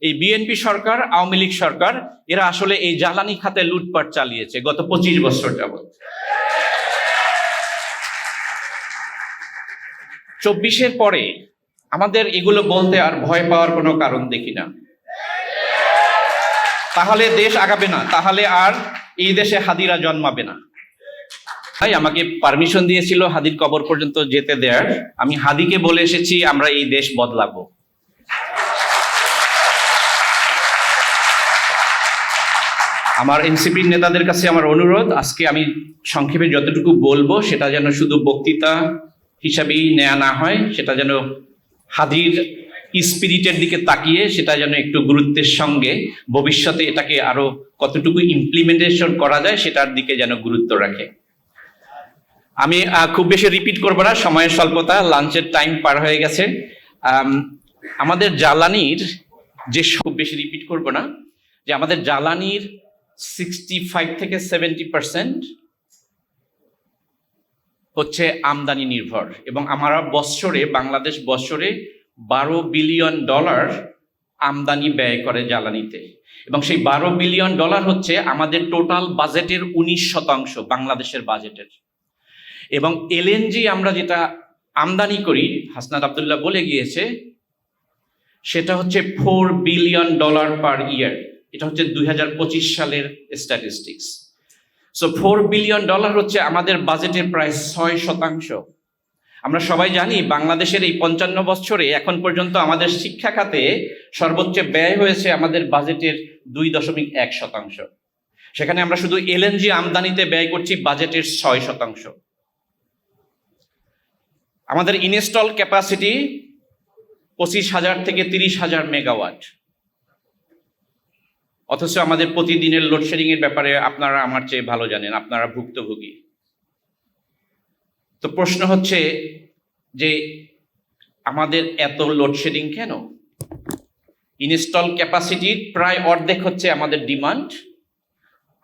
এই বিএনপি সরকার, আওয়ামী লীগ সরকার এরা আসলে এই জ্বালানি খাতে লুটপাট চালিয়েছে গত 25 বছর যাবৎ। 24-এর পরে আমাদের এগুলো বলতে আর ভয় পাওয়ার কোনো কারণ দেখি না। তাহলে দেশ আগাবে না, তাহলে আর এই দেশে হাদিরা জন্মাবে না। তাই আমাকে পারমিশন দিয়েছিল হাদির কবর পর্যন্ত যেতে দেয়ার। আমি হাদিকে বলে এসেছি আমরা এই দেশ বদলাবো। আমার এনসিপির নেতাদের কাছে আমার অনুরোধ, আজকে আমি সংক্ষেপে যতটুকু বলবো সেটা যেন শুধু বক্তৃতা হিসাবেই নেওয়া না হয়, সেটা যেন হাদির স্পিরিটের দিকে তাকিয়ে সেটা যেন একটু গুরুত্বের সঙ্গে ভবিষ্যতে এটাকে আরো কতটুকু ইমপ্লিমেন্টেশন করা যায় সেটার দিকে যেন গুরুত্ব রাখে। আমি খুব বেশি রিপিট করবো না, সময়ের স্বল্পতা, লাঞ্চের টাইম পার হয়ে গেছে। আমাদের জ্বালানির যে খুব বেশি রিপিট করবো না, যে আমাদের জ্বালানির 65 থেকে 70% হচ্ছে আমদানি নির্ভর, এবং আমরা বাংলাদেশ বৎসরে $12 বিলিয়ন আমদানি ব্যয় করে জ্বালানিতে, এবং সেই $12 বিলিয়ন হচ্ছে আমাদের টোটাল বাজেটের 19% বাংলাদেশের বাজেটের। এবং এলএনজি আমরা যেটা আমদানি করি, হাসনাত আব্দুল্লাহ বলে গিয়েছে, সেটা হচ্ছে $4 বিলিয়ন পার ইয়ার। এটা হচ্ছে 2025 সালের স্ট্যাটিস্টিক্স। সো $4 বিলিয়ন হচ্ছে আমাদের বাজেটের প্রায় 6%। আমরা সবাই জানি বাংলাদেশের এই 55 বছরে এখন পর্যন্ত আমাদের শিক্ষা খাতে সর্বোচ্চ ব্যয় হয়েছে আমাদের বাজেটের 2.1%। সেখানে আমরা শুধু এলএনজি আমদানিতে ব্যয় করছি বাজেটের 6%। আমাদের ইনস্টল ক্যাপাসিটি 25,000 থেকে 30,000 মেগাওয়াট, অথচ আমাদের প্রতিদিনের লোডশেডিং এর ব্যাপারে আপনারা আমার চেয়ে ভালো জানেন, আপনারা ভুক্তভোগী। তো প্রশ্ন হচ্ছে যে আমাদের এত লোডশেডিং কেন? ইনস্টল ক্যাপাসিটির প্রায় অর্ধেক হচ্ছে আমাদের ডিমান্ড।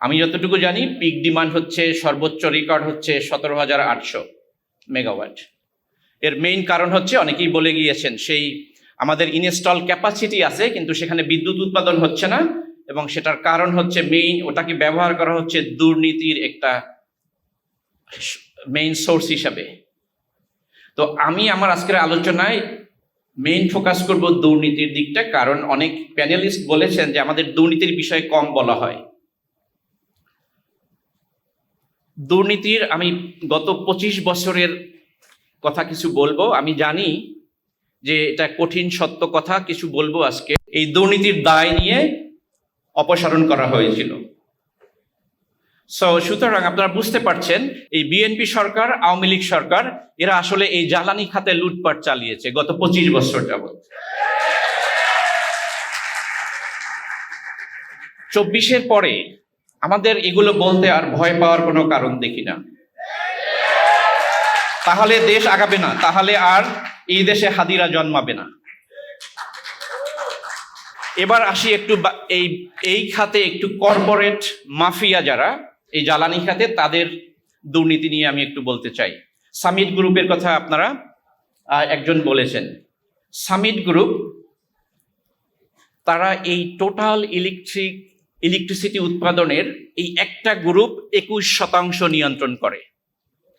আমি যতটুকু জানি পিক ডিমান্ড হচ্ছে, সর্বোচ্চ রেকর্ড হচ্ছে 17,800 মেগাওয়াট। এর মেইন কারণ হচ্ছে, অনেকেই বলে গিয়েছেন, সেই আমাদের ইনস্টল ক্যাপাসিটি আছে কিন্তু সেখানে বিদ্যুৎ উৎপাদন হচ্ছে না, এবং সেটার কারণ হচ্ছে ওটাকে ব্যবহার করা হচ্ছে দুর্নীতির একটা মেইন সোর্স হিসাবে। তো আমি আমার আজকের আলোচনায় মেইন ফোকাস করব দুর্নীতির দিকটা, কারণ অনেক প্যানেলিস্ট বলেছেন যে আমাদের দুর্নীতির বিষয়ে কম বলা হয়। দুর্নীতির আমি গত 25 বছরের কথা কিছু বলবো। আমি জানি যে এটা কঠিন সত্য কথা, কিছু বলবো আজকে। এই দুর্নীতির দায় নিয়ে অপসারণ করা হয়েছিল। সুতরাং আপনারা বুঝতে পারছেন এই বিএনপি সরকার, আওয়ামী লীগ সরকার এরা আসলে এই জ্বালানি খাতে লুটপাট চালিয়েছে গত 25 বছর যাবৎ। 24-এর পরে আমাদের এগুলো বলতে আর ভয় পাওয়ার কোনো কারণ দেখি না। তাহলে দেশ আগাবে না, তাহলে আর এই দেশে হাদিরা জন্মাবে না। এবার আসি একটু এই খাতে একটু কর্পোরেট মাফিয়া যারা এই জ্বালানি খাতে, তাদের দুর্নীতি নিয়ে আমি একটু বলতে চাই। সামিট গ্রুপের কথা আপনারা একজন বলেছেন। সামিট গ্রুপ তারা এই টোটাল ইলেকট্রিসিটি উৎপাদনের এই একটা গ্রুপ 21% নিয়ন্ত্রণ করে,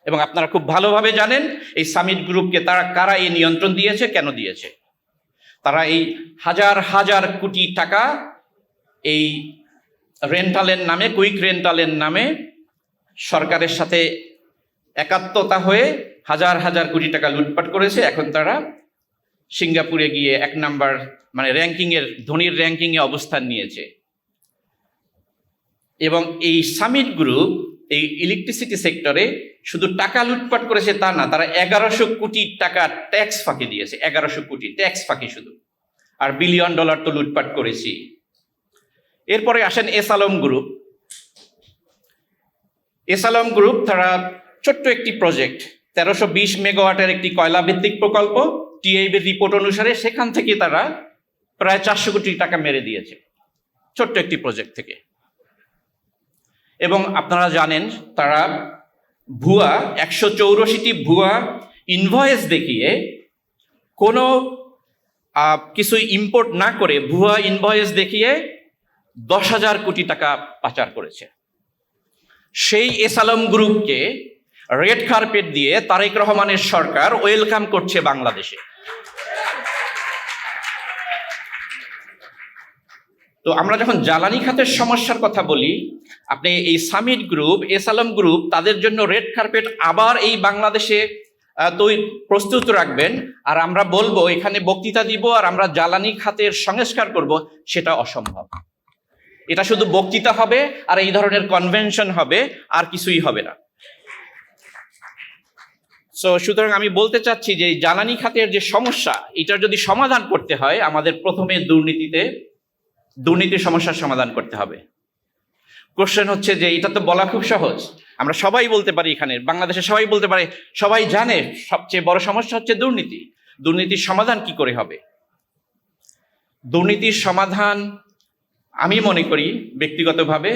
এবং আপনারা খুব ভালোভাবে জানেন এই সামিট গ্রুপকে কারা এই নিয়ন্ত্রণ দিয়েছে, কেন দিয়েছে। তারা এই হাজার হাজার কোটি টাকা এই রেন্টালের নামে, কুইক রেন্টালের নামে সরকারের সাথে একাত্মতা হয়ে হাজার হাজার কোটি টাকা লুটপাট করেছে। এখন তারা সিঙ্গাপুরে গিয়ে 1 নাম্বার মানে ধনীর র্যাঙ্কিংয়ে অবস্থান নিয়েছে। এবং এই সামিট গ্রুপ এই ইলেকট্রিসিটি সেক্টরে শুধু টাকা লুটপাট করেছে তা না, তারা 1100 কোটি টাকা ট্যাক্স ফাঁকি দিয়েছে। 1100 কোটি ট্যাক্স ফাঁকি শুধু, আর $1 বিলিয়ন তো লুটপাট করেছি। এরপরে আসেন এসালম গ্রুপ। এসালম গ্রুপ তারা ছোট্ট একটি প্রজেক্ট, 1320 মেগাওয়াটের একটি কয়লা ভিত্তিক প্রকল্প, টিআইবির রিপোর্ট অনুসারে সেখান থেকে তারা প্রায় 400 কোটি টাকা মেরে দিয়েছে, ছোট্ট একটি প্রজেক্ট থেকে। এবং আপনারা জানেন তারা 184টি ভুয়া ইনভয়েস দেখিয়ে কোনো কিছু ইম্পোর্ট না করে ভুয়া ইনভয়েস দেখিয়ে 10,000 কোটি টাকা পাচার করেছে। সেই এস আলম গ্রুপকে রেড কার্পেট দিয়ে তারেক রহমানের সরকার ওয়েলকাম করছে বাংলাদেশে। তো আমরা যখন জ্বালানি খাতের সমস্যার কথা বলি, আপনি এই summit group, S Alam group, তাদের জন্য রেড কার্পেট আবার এই বাংলাদেশে প্রস্তুত রাখবেন, আর আমরা বলবো এখানে বক্তৃতা দিব আর আমরা জ্বালানি খাতের সংস্কার করব, সেটা অসম্ভব। এটা শুধু বক্তৃতা হবে আর এই ধরনের কনভেনশন হবে, আর কিছুই হবে না। সুতরাং আমি বলতে চাচ্ছি যে জ্বালানি খাতের যে সমস্যা, এটার যদি সমাধান করতে হয়, আমাদের প্রথমে দুর্নীতির সমস্যার সমাধান করতে হবে। কোশ্চেন হচ্ছে যে এটা তো বলা খুব সহজ, আমরা সবাই বলতে পারি, এখানে বাংলাদেশে সবাই বলতে পারে, সবাই জানে সবচেয়ে বড় সমস্যা হচ্ছে দুর্নীতি। দুর্নীতির সমাধান কি করে হবে? দুর্নীতির সমাধান আমি মনে করি ব্যক্তিগতভাবে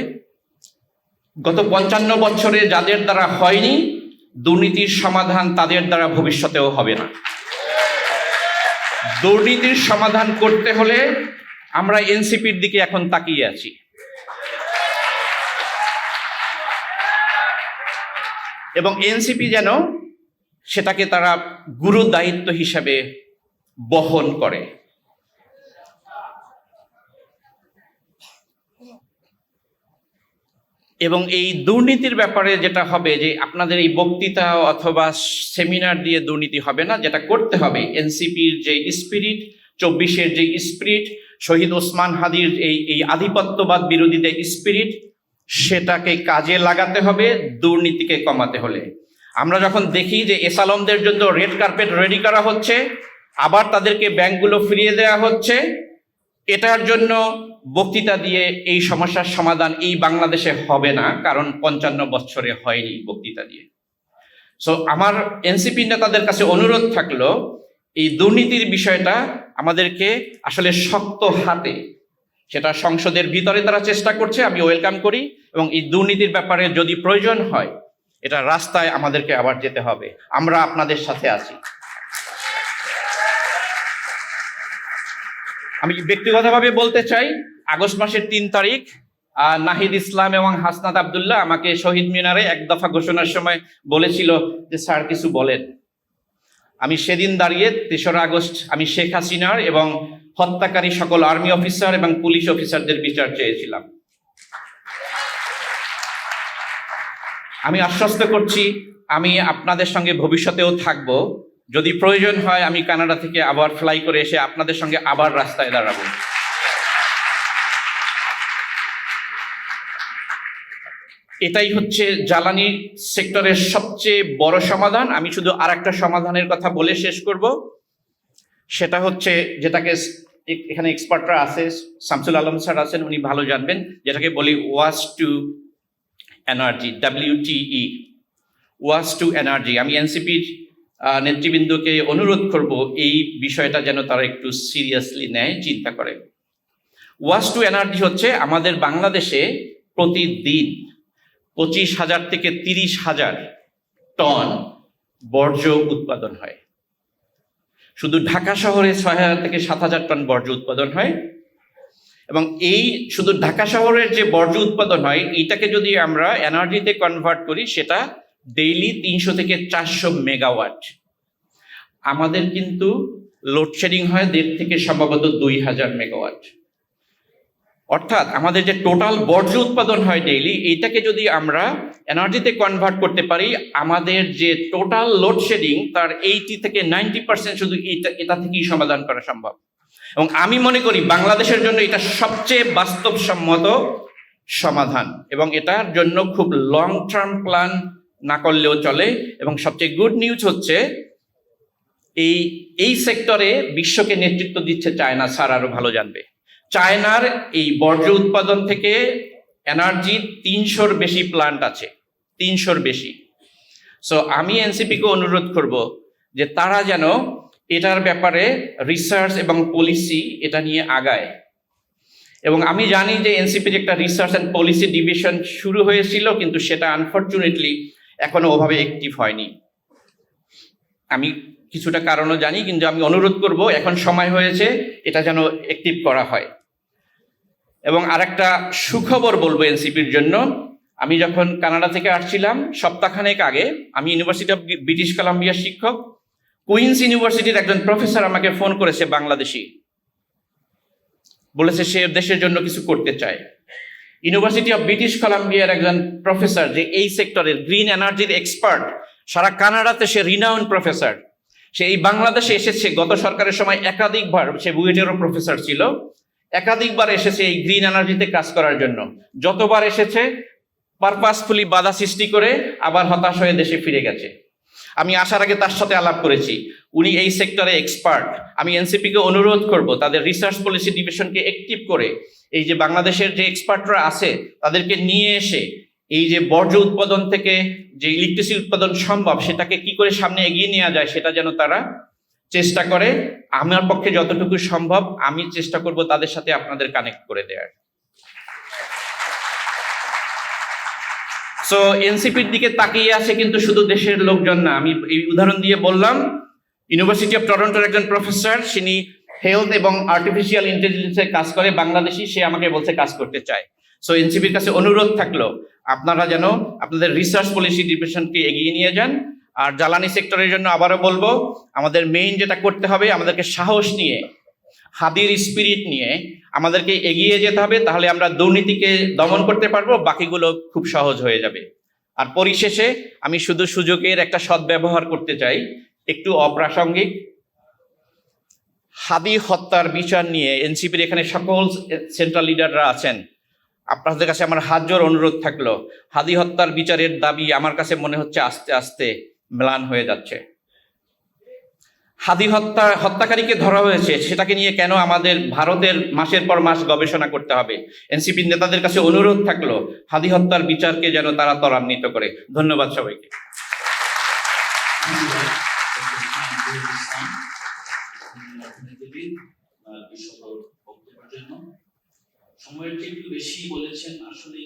গত 55 বছরে যাদের দ্বারা হয়নি, দুর্নীতির সমাধান তাদের দ্বারা ভবিষ্যতেও হবে না। দুর্নীতির সমাধান করতে হলে আমরা এনসিপির দিকে এখন তাকিয়ে আছি। এবং এনসিপি যেন সেটাকে তারা গুরু দায়িত্ব হিসাবে বহন করে। এবং এই দুর্নীতির ব্যাপারে যেটা হবে যে আপনাদের এই বক্তৃতা অথবা সেমিনার দিয়ে দুর্নীতি হবে না, যেটা করতে হবে এনসিপির যে স্পিরিট, 24-এর যে স্পিরিট, শহীদ ওসমান হাদির এই আধিপত্যবাদ বিরোধীদের স্পিরিট, সেটাকে কাজে লাগাতে হবে দুর্নীতিকে কমাতে হলে। আমরা যখন দেখি যে এস আলমদের জন্য রেড কার্পেট রেডি করা হচ্ছে, আবার তাদেরকে ব্যাংকগুলো ফিরিয়ে দেওয়া হচ্ছে, এটার জন্য বক্তৃতা দিয়ে এই সমস্যার সমাধান এই বাংলাদেশে হবে না, কারণ 55 বছরে হয়নি বক্তৃতা দিয়ে। আমার এনসিপি নেতাদের কাছে অনুরোধ থাকলো, এই দুর্নীতির বিষয়টা আমাদেরকে আসলে শক্ত হাতে, সেটা সংসদের ভিতরে তারা চেষ্টা করছে, আমি ওয়েলকাম করি, এবং এই দুর্নীতির ব্যাপারে যদি প্রয়োজন হয় এটা রাস্তায় আমাদেরকে আবার যেতে হবে, আমরা আপনাদের সাথে আছি। আমি ব্যক্তিগতভাবে বলতে চাই, আগস্ট মাসের 3 তারিখ নাহিদ ইসলাম এবং হাসনাত আব্দুল্লাহ আমাকে শহীদ মিনারে এক দফা ঘোষণার সময় বলেছিল যে স্যার কিছু বলেন। আমি সেদিন দাঁড়িয়ে 3রা আগস্ট আমি শেখ হাসিনার এবং হত্যাকারী সকল আর্মি অফিসার এবং পুলিশ অফিসারদের বিচার চেয়েছিলাম। আমি আশ্বস্ত করছি আমি আপনাদের সঙ্গে ভবিষ্যতেও থাকব, যদি প্রয়োজন হয় আমি কানাডা থেকে আবার ফ্লাই করে এসে আপনাদের সঙ্গে আবার রাস্তায় দাঁড়াবো। এটাই হচ্ছে জ্বালানি সেক্টরের সবচেয়ে বড় সমাধান। আমি শুধু আরেকটা সমাধানের কথা বলে শেষ করব, সেটা হচ্ছে যেটাকে এখানে এক্সপার্টরা আছে, শামসুল আলম স্যার আছেন, উনি ভালো জানবেন, যেটাকে বলি waste to energy, WTE, waste to energy. আমি এনসিপির নেতৃবৃন্দকে অনুরোধ করব এই বিষয়টা যেন তারা একটু সিরিয়াসলি নেয়, চিন্তা করে। ওয়াশ টু এনার্জি হচ্ছে আমাদের বাংলাদেশে প্রতিদিন 25,000 থেকে 30,000 টন বর্জ্য উৎপাদন হয়। শুধু ঢাকা শহরে 6,000 থেকে 7,000 টন বর্জ্য উৎপাদন হয়। এবং এই শুধু ঢাকা শহরের যে বর্জ্য উৎপাদন হয়, এইটাকে যদি আমরা এনার্জিতে কনভার্ট করি, সেটা ডেইলি 300 থেকে 400 মেগাওয়াট। আমাদের কিন্তু লোডশেডিং হয় 1.5 থেকে সম্ভবত 2,000 মেগাওয়াট। অর্থাৎ আমাদের যে টোটাল বর্জ্য উৎপাদন হয় ডেইলি, এইটাকে যদি আমরা এনার্জিতে কনভার্ট করতে পারি, আমাদের যে টোটাল লোডশেডিং তার 80 থেকে 90% শুধু এটা থেকেই সমাধান করা সম্ভব। এবং আমি মনে করি বাংলাদেশের জন্য এটা সবচেয়ে বাস্তবসম্মত সমাধান, এবং এটার জন্য খুব লং টার্ম প্ল্যান না করলেও চলে। এবং সবচেয়ে গুড নিউজ হচ্ছে এই সেক্টরে বিশ্বকে নেতৃত্ব দিচ্ছে চায়না। স্যার আরো ভালো জানবে, চায়নার এই বর্জ্য উৎপাদন থেকে এনার্জির 300-র বেশি প্ল্যান্ট আছে, 300-র বেশি। আমি এনসিপিকে অনুরোধ করব যে তারা যেন এটার ব্যাপারে রিসার্চ এবং পলিসি এটা নিয়ে আগায়। এবং আমি জানি যে এনসিপির একটা রিসার্চ অ্যান্ড পলিসি ডিভিশন শুরু হয়েছিল, কিন্তু সেটা আনফর্চুনেটলি এখনো ওভাবে অ্যাক্টিভ হয়নি। আমি কিছুটা কারণও জানি, কিন্তু আমি অনুরোধ করব এখন সময় হয়েছে এটা যেন অ্যাক্টিভ করা হয়। এবং আরেকটা সুখবর বলবো এনসিপির জন্য, আমি যখন কানাডা থেকে আসছিলাম সপ্তাহখানেক আগে, আমি ইউনিভার্সিটি অফ ব্রিটিশ কলাম্বিয়ার শিক্ষক, কুইন্স ইউনিভার্সিটির একজন প্রফেসর আমাকে ফোন করেছে, বাংলাদেশি, বলেছে সে দেশের জন্য কিছু করতে চায়। ইউনিভার্সিটি অফ ব্রিটিশ কলাম্বিয়ার একজন প্রফেসর, যে এই সেক্টরের গ্রিন এনার্জির এক্সপার্ট, সারা কানাডাতে সে রিনাউন্ড প্রফেসর, সে এই বাংলাদেশে এসেছে গত সরকারের সময় একাধিকবার, সে বুয়েটেরও প্রফেসর ছিল, একাধিকবার এসেছে এই গ্রিন এনার্জিতে কাজ করার জন্য। যতবার এসেছে পারপাসফুলি বাধা সৃষ্টি করে আবার হতাশ হয়ে দেশে ফিরে গেছে। আমি আসার আগে তার সাথে আলাপ করেছি, উনি এই সেক্টরে এক্সপার্ট। আমি এনসিপিকে অনুরোধ করব তাদের রিসার্চ পলিসি ডিভিশনকে অ্যাক্টিভ করে এই যে বাংলাদেশের যে এক্সপার্টরা আছে তাদেরকে নিয়ে এসে এই যে বর্জ্য উৎপাদন থেকে যে ইলেকট্রিসিটি উৎপাদন সম্ভব সেটাকে কি করে সামনে এগিয়ে নেওয়া যায় সেটা যেন তারা চেষ্টা করে। আমার পক্ষে যতটুকু সম্ভব আমি চেষ্টা করব তাদের সাথে আপনাদের কানেক্ট করে দেওয়ার। সো এনসিপির দিকে তাকিয়ে আছে কিন্তু শুধু দেশের লোকজন না। আমি এই উদাহরণ দিয়ে বললাম, ইউনিভার্সিটি অফ টরন্টোর একজন প্রফেসর, তিনি হেলথ এবং আর্টিফিশিয়াল ইন্টেলিজেন্সে কাজ করে, বাংলাদেশি, সে আমাকে বলছে কাজ করতে চায়। সো এনসিপির কাছে অনুরোধ থাকলো আপনারা যেন আপনাদের রিসার্চ পলিসি ডিভিশনকে এগিয়ে নিয়ে যান। আর জ্বালানি সেক্টরের জন্য আবারও বলবো, আমাদের মেইন যেটা করতে হবে, আমাদেরকে সাহস নিয়ে, হাদির স্পিরিট নিয়ে আমাদেরকে এগিয়ে যেতে হবে, তাহলে আমরা দুর্নীতিকে দমন করতে পারবো, বাকিগুলো খুব সহজ হয়ে যাবে। আর পরিশেষে আমি শুধু সুযোগের একটা সদ্ব্যবহার করতে চাই, একটু অপ্রাসঙ্গিক। হাদি হত্যার বিচার নিয়ে এনসিপির এখানে সকল সেন্ট্রাল লিডাররা আছেন, আপনাদের কাছে আমার হাত জোড় অনুরোধ থাকলো, হাদি হত্যার বিচারের দাবি আমার কাছে মনে হচ্ছে আস্তে আস্তে ম্লান হয়ে যাচ্ছে। হাদি হত্যাকারীকে ধরা হয়েছে, সেটাকে নিয়ে কেন আমাদের ভারতের মাসের পর মাস গবেষণা করতে হবে? এনসিপির নেতাদের কাছে অনুরোধ থাকলো হাদি হত্যার বিচারকে যেন তারা ত্বরান্বিত করে। ধন্যবাদ সবাইকে। সময়ের চেয়ে একটু বেশি বলেছেন আসলে।